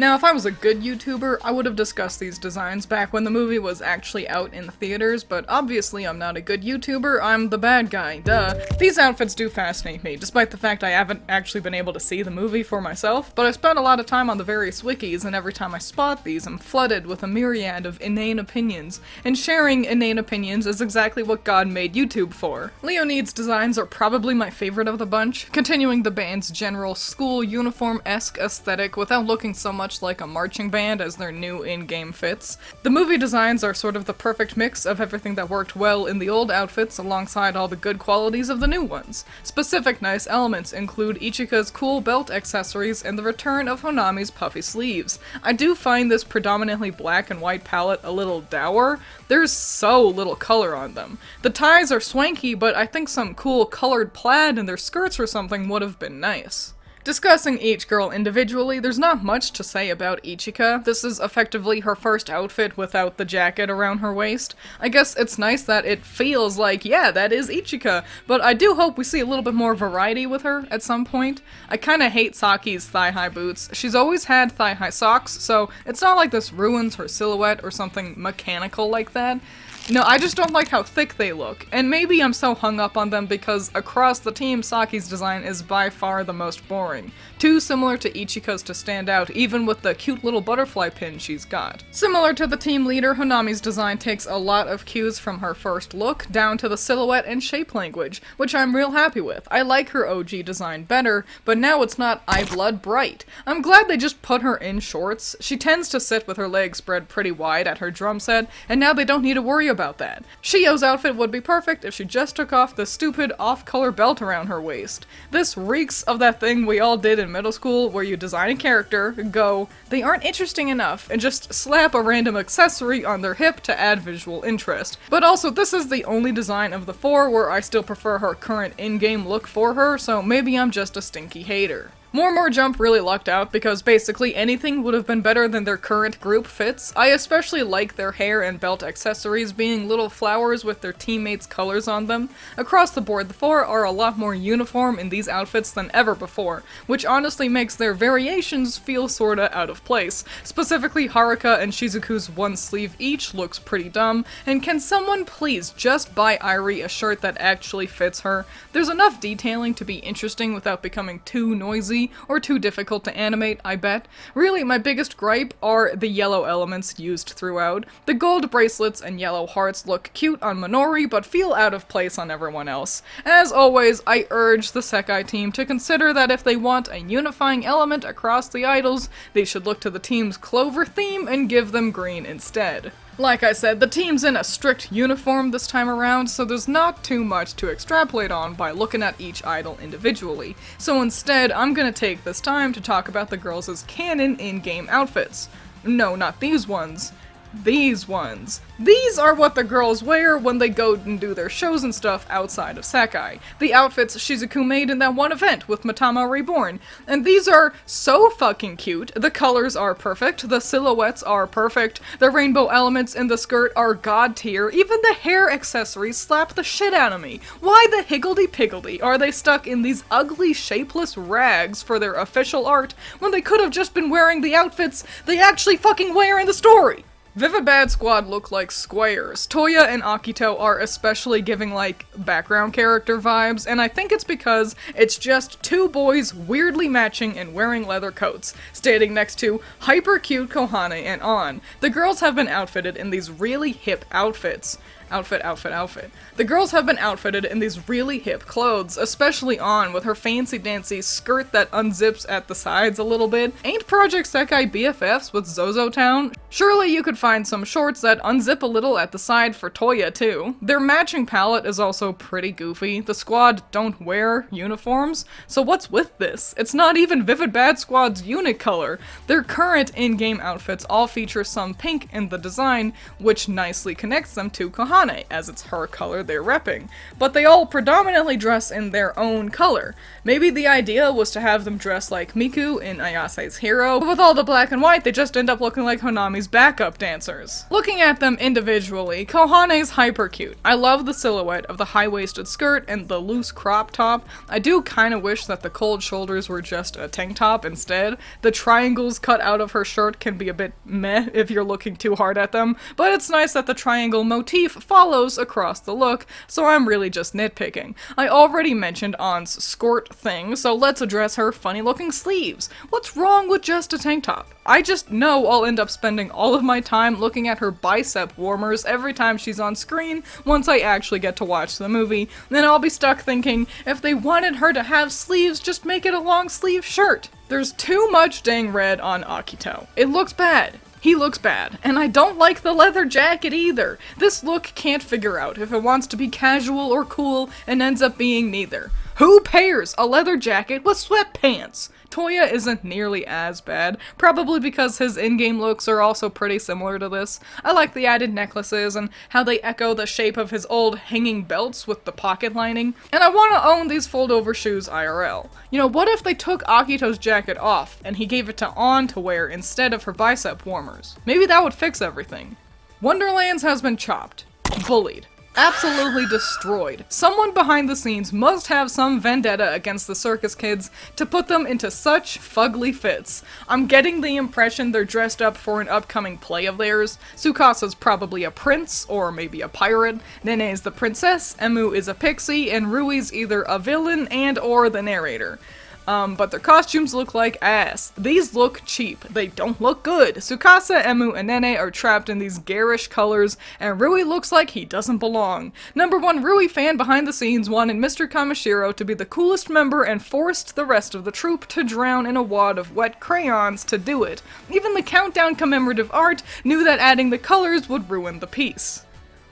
Now, if I was a good YouTuber, I would have discussed these designs back when the movie was actually out in the theaters, but obviously I'm not a good YouTuber, I'm the bad guy, duh. These outfits do fascinate me, despite the fact I haven't actually been able to see the movie for myself, but I spent a lot of time on the various wikis, and every time I spot these, I'm flooded with a myriad of inane opinions, and sharing inane opinions is exactly what God made YouTube for. Leonid's designs are probably my favorite of the bunch, continuing the band's general school uniform-esque aesthetic without looking so much like a marching band as their new in-game fits. The movie designs are sort of the perfect mix of everything that worked well in the old outfits alongside all the good qualities of the new ones. Specific nice elements include Ichika's cool belt accessories and the return of Honami's puffy sleeves. I do find this predominantly black and white palette a little dour. There's so little color on them. The ties are swanky, but I think some cool colored plaid in their skirts or something would have been nice. Discussing each girl individually, there's not much to say about Ichika. This is effectively her first outfit without the jacket around her waist. I guess it's nice that it feels like, yeah, that is Ichika, but I do hope we see a little bit more variety with her at some point. I kinda hate Saki's thigh-high boots. She's always had thigh-high socks, so it's not like this ruins her silhouette or something mechanical like that. No, I just don't like how thick they look, and maybe I'm so hung up on them because across the team, Saki's design is by far the most boring. Too similar to Ichika's to stand out, even with the cute little butterfly pin she's got. Similar to the team leader, Honami's design takes a lot of cues from her first look, down to the silhouette and shape language, which I'm real happy with. I like her OG design better, but now it's not eye blood bright. I'm glad they just put her in shorts. She tends to sit with her legs spread pretty wide at her drum set, and now they don't need to worry about that. Shio's outfit would be perfect if she just took off the stupid off-color belt around her waist. This reeks of that thing we all did in middle school where you design a character, go, they aren't interesting enough, and just slap a random accessory on their hip to add visual interest. But also, this is the only design of the four where I still prefer her current in-game look for her, so maybe I'm just a stinky hater. More Jump really lucked out because basically anything would have been better than their current group fits. I especially like their hair and belt accessories being little flowers with their teammates' colors on them. Across the board, the four are a lot more uniform in these outfits than ever before, which honestly makes their variations feel sorta out of place. Specifically, Haruka and Shizuku's one sleeve each looks pretty dumb, and can someone please just buy Irie a shirt that actually fits her? There's enough detailing to be interesting without becoming too noisy or too difficult to animate, I bet. Really, my biggest gripe are the yellow elements used throughout. The gold bracelets and yellow hearts look cute on Minori, but feel out of place on everyone else. As always, I urge the Sekai team to consider that if they want a unifying element across the idols, they should look to the team's Clover theme and give them green instead. Like I said, the team's in a strict uniform this time around, so there's not too much to extrapolate on by looking at each idol individually. So instead, I'm gonna take this time to talk about the girls' canon in-game outfits. No, not these ones. These ones. These are what the girls wear when they go and do their shows and stuff outside of Sekai. The outfits Shizuku made in that one event with Matama Reborn. And these are so fucking cute. The colors are perfect, the silhouettes are perfect, the rainbow elements in the skirt are god tier, even the hair accessories slap the shit out of me. Why the higgledy-piggledy are they stuck in these ugly, shapeless rags for their official art when they could have just been wearing the outfits they actually fucking wear in the story? Vivid Bad Squad look like squares. Toya and Akito are especially giving like background character vibes, and I think it's because it's just two boys weirdly matching and wearing leather coats, standing next to hyper cute Kohane and An. The girls have been outfitted in these really hip outfits. Outfit. The girls have been outfitted in these really hip clothes, especially An with her fancy-dancy skirt that unzips at the sides a little bit. Ain't Project Sekai BFFs with Zozo Town? Surely you could find some shorts that unzip a little at the side for Toya too. Their matching palette is also pretty goofy. The squad don't wear uniforms, so what's with this? It's not even Vivid Bad Squad's unit color. Their current in-game outfits all feature some pink in the design, which nicely connects them to Kohane. Kohane, as it's her color they're repping, but they all predominantly dress in their own color. Maybe the idea was to have them dress like Miku in Ayase's Hero, but with all the black and white they just end up looking like Honami's backup dancers. Looking at them individually, Kohane's hyper cute. I love the silhouette of the high-waisted skirt and the loose crop top. I do kinda wish that the cold shoulders were just a tank top instead. The triangles cut out of her shirt can be a bit meh if you're looking too hard at them, but it's nice that the triangle motif follows across the look, so I'm really just nitpicking. I already mentioned Ann's skirt thing, so let's address her funny-looking sleeves. What's wrong with just a tank top? I just know I'll end up spending all of my time looking at her bicep warmers every time she's on screen once I actually get to watch the movie, then I'll be stuck thinking, if they wanted her to have sleeves, just make it a long sleeve shirt. There's too much dang red on Akito. It looks bad. He looks bad, and I don't like the leather jacket either. This look can't figure out if it wants to be casual or cool and ends up being neither. Who pairs a leather jacket with sweatpants? Toya isn't nearly as bad, probably because his in-game looks are also pretty similar to this. I like the added necklaces and how they echo the shape of his old hanging belts with the pocket lining, and I want to own these fold-over shoes IRL. You know, what if they took Akito's jacket off and he gave it to Ann to wear instead of her bicep warmers? Maybe that would fix everything. Wonderlands has been chopped, bullied, absolutely destroyed. Someone behind the scenes must have some vendetta against the circus kids to put them into such fugly fits. I'm getting the impression they're dressed up for an upcoming play of theirs. Tsukasa's probably a prince, or maybe a pirate, Nene is the princess, Emu is a pixie, and Rui's either a villain and or the narrator. But their costumes look like ass. These look cheap. They don't look good. Tsukasa, Emu, and Nene are trapped in these garish colors, and Rui looks like he doesn't belong. #1 Rui fan behind the scenes wanted Mr. Kamishiro to be the coolest member and forced the rest of the troupe to drown in a wad of wet crayons to do it. Even the countdown commemorative art knew that adding the colors would ruin the piece.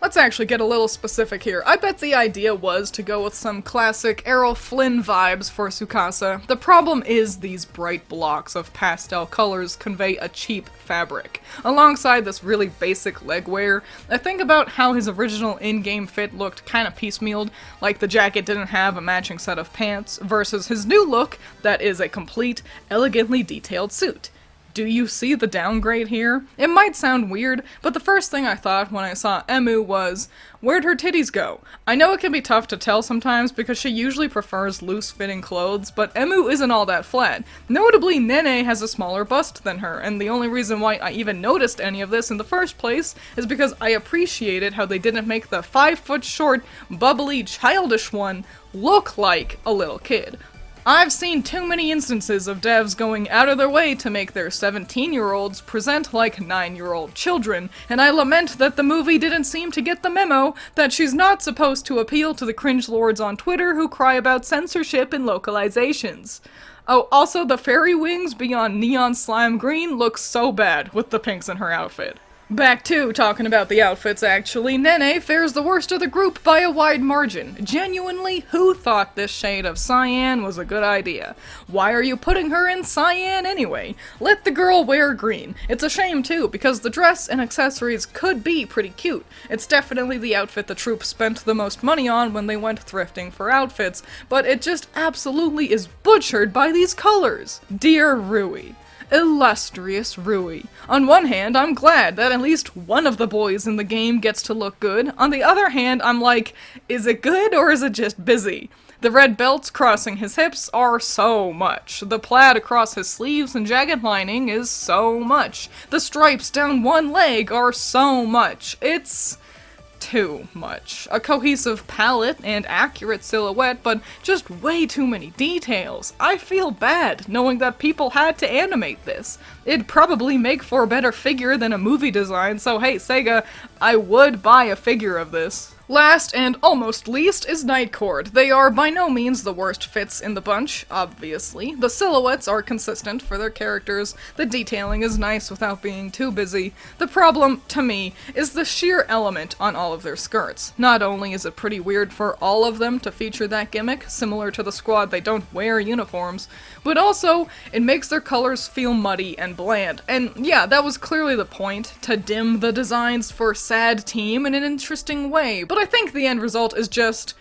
Let's actually get a little specific here. I bet the idea was to go with some classic Errol Flynn vibes for Tsukasa. The problem is these bright blocks of pastel colors convey a cheap fabric. Alongside this really basic legwear, I think about how his original in-game fit looked kinda piecemealed, like the jacket didn't have a matching set of pants, versus his new look that is a complete, elegantly detailed suit. Do you see the downgrade here? It might sound weird, but the first thing I thought when I saw Emu was, where'd her titties go? I know it can be tough to tell sometimes because she usually prefers loose-fitting clothes, but Emu isn't all that flat. Notably, Nene has a smaller bust than her, and the only reason why I even noticed any of this in the first place is because I appreciated how they didn't make the 5-foot-short, bubbly, childish one look like a little kid. I've seen too many instances of devs going out of their way to make their 17-year-olds present like 9-year-old children, and I lament that the movie didn't seem to get the memo that she's not supposed to appeal to the cringe lords on Twitter who cry about censorship and localizations. Oh, also the fairy wings beyond neon slime green look so bad with the pinks in her outfit. Back to talking about the outfits, actually, Nene fares the worst of the group by a wide margin. Genuinely, who thought this shade of cyan was a good idea? Why are you putting her in cyan anyway? Let the girl wear green. It's a shame too, because the dress and accessories could be pretty cute. It's definitely the outfit the troupe spent the most money on when they went thrifting for outfits, but it just absolutely is butchered by these colors. Dear Rui. Illustrious Rui. On one hand, I'm glad that at least one of the boys in the game gets to look good. On the other hand, I'm like, is it good or is it just busy? The red belts crossing his hips are so much. The plaid across his sleeves and jacket lining is so much. The stripes down one leg are so much. It's too much. A cohesive palette and accurate silhouette, but just way too many details. I feel bad knowing that people had to animate this. It'd probably make for a better figure than a movie design, so hey Sega, I would buy a figure of this. Last and almost least is Nightcord. They are by no means the worst fits in the bunch, obviously. The silhouettes are consistent for their characters, the detailing is nice without being too busy. The problem, to me, is the sheer element on all of their skirts. Not only is it pretty weird for all of them to feature that gimmick, similar to the squad they don't wear uniforms, but also, it makes their colors feel muddy and bland. And yeah, that was clearly the point, to dim the designs for sad team in an interesting way, but I think the end result is just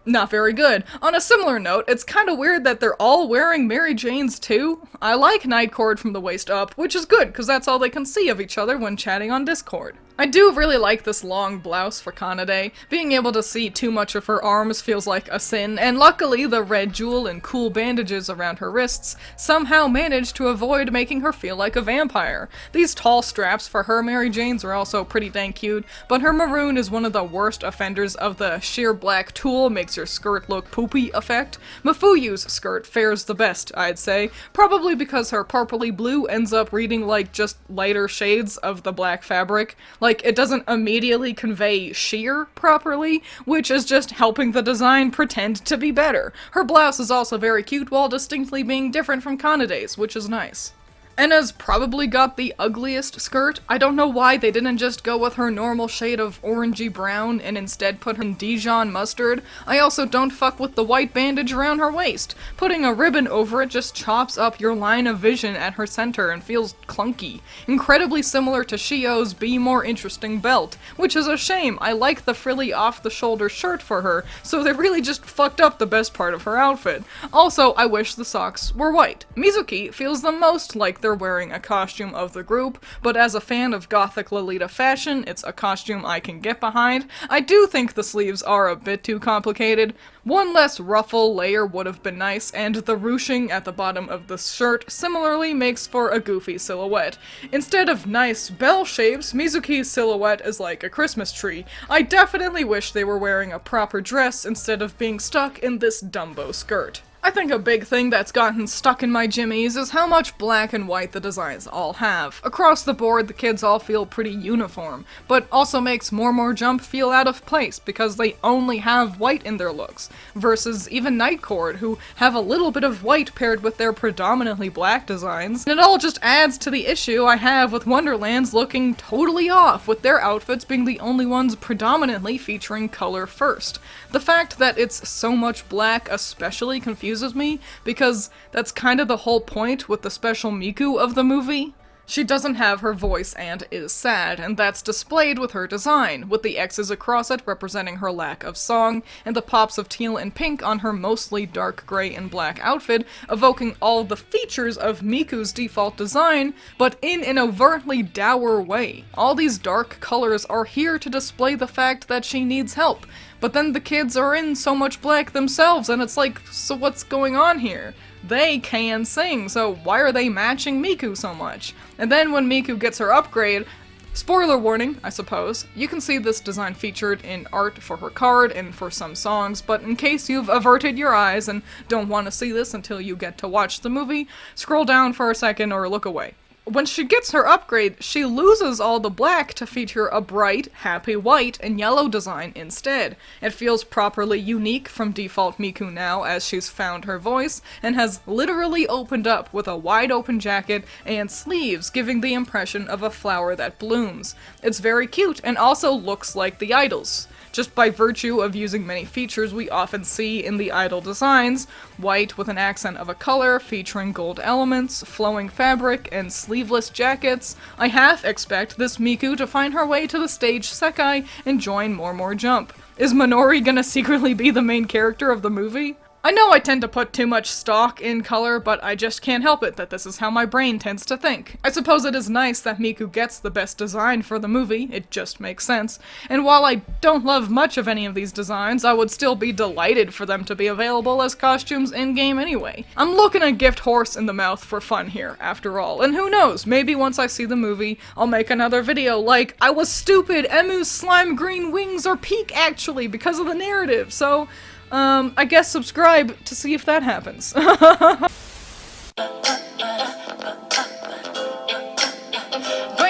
not very good. On a similar note, it's kinda weird that they're all wearing Mary Janes too. I like Nightcord from the waist up, which is good, because that's all they can see of each other when chatting on Discord. I do really like this long blouse for Kanade. Being able to see too much of her arms feels like a sin, and luckily the red jewel and cool bandages around her wrists somehow managed to avoid making her feel like a vampire. These tall straps for her Mary Janes are also pretty dang cute, but her maroon is one of the worst offenders of the sheer black tulle makes your skirt look poopy effect. Mifuyu's skirt fares the best, I'd say, probably because her purpley blue ends up reading like just lighter shades of the black fabric. Like, it doesn't immediately convey sheer properly, which is just helping the design pretend to be better. Her blouse is also very cute while distinctly being different from Kanade's, which is nice. Enna's probably got the ugliest skirt. I don't know why they didn't just go with her normal shade of orangey brown and instead put her in Dijon mustard. I also don't fuck with the white bandage around her waist. Putting a ribbon over it just chops up your line of vision at her center and feels clunky. Incredibly similar to Shio's Be More Interesting belt, which is a shame. I like the frilly off-the-shoulder shirt for her, so they really just fucked up the best part of her outfit. Also, I wish the socks were white. Mizuki feels the most like they're wearing a costume of the group, but as a fan of gothic Lolita fashion, it's a costume I can get behind. I do think the sleeves are a bit too complicated. One less ruffle layer would have been nice, and the ruching at the bottom of the shirt similarly makes for a goofy silhouette. Instead of nice bell shapes, Mizuki's silhouette is like a Christmas tree. I definitely wish they were wearing a proper dress instead of being stuck in this Dumbo skirt. I think a big thing that's gotten stuck in my jimmies is how much black and white the designs all have. Across the board, the kids all feel pretty uniform, but also makes More Jump feel out of place because they only have white in their looks, versus even Nightcord, who have a little bit of white paired with their predominantly black designs. And it all just adds to the issue I have with Wonderlands looking totally off, with their outfits being the only ones predominantly featuring color first. The fact that it's so much black especially confuses me, because that's kind of the whole point with the special Miku of the movie. She doesn't have her voice and is sad, and that's displayed with her design, with the X's across it representing her lack of song, and the pops of teal and pink on her mostly dark gray and black outfit, evoking all the features of Miku's default design, but in an overtly dour way. All these dark colors are here to display the fact that she needs help, but then the kids are in so much black themselves, and it's like, so what's going on here? They can sing, so why are they matching Miku so much? And then when Miku gets her upgrade, spoiler warning, I suppose, you can see this design featured in art for her card and for some songs, but in case you've averted your eyes and don't want to see this until you get to watch the movie, scroll down for a second or look away. When she gets her upgrade, she loses all the black to feature a bright, happy white and yellow design instead. It feels properly unique from default Miku now, as she's found her voice, and has literally opened up with a wide open jacket and sleeves, giving the impression of a flower that blooms. It's very cute, and also looks like the idols. Just by virtue of using many features we often see in the idol designs, white with an accent of a color featuring gold elements, flowing fabric, and sleeveless jackets, I half expect this Miku to find her way to the stage Sekai and join More Jump. Is Minori gonna secretly be the main character of the movie? I know I tend to put too much stock in color, but I just can't help it that this is how my brain tends to think. I suppose it is nice that Miku gets the best design for the movie, it just makes sense, and while I don't love much of any of these designs, I would still be delighted for them to be available as costumes in-game anyway. I'm looking a gift horse in the mouth for fun here, after all, and who knows, maybe once I see the movie, I'll make another video like, I was stupid, Emu's slime green wings are pink actually because of the narrative, so I guess subscribe to see if that happens. Bring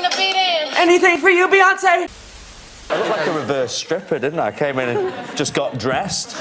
the beat in. Anything for you, Beyonce? I looked like a reverse stripper, didn't I? I came in and just got dressed.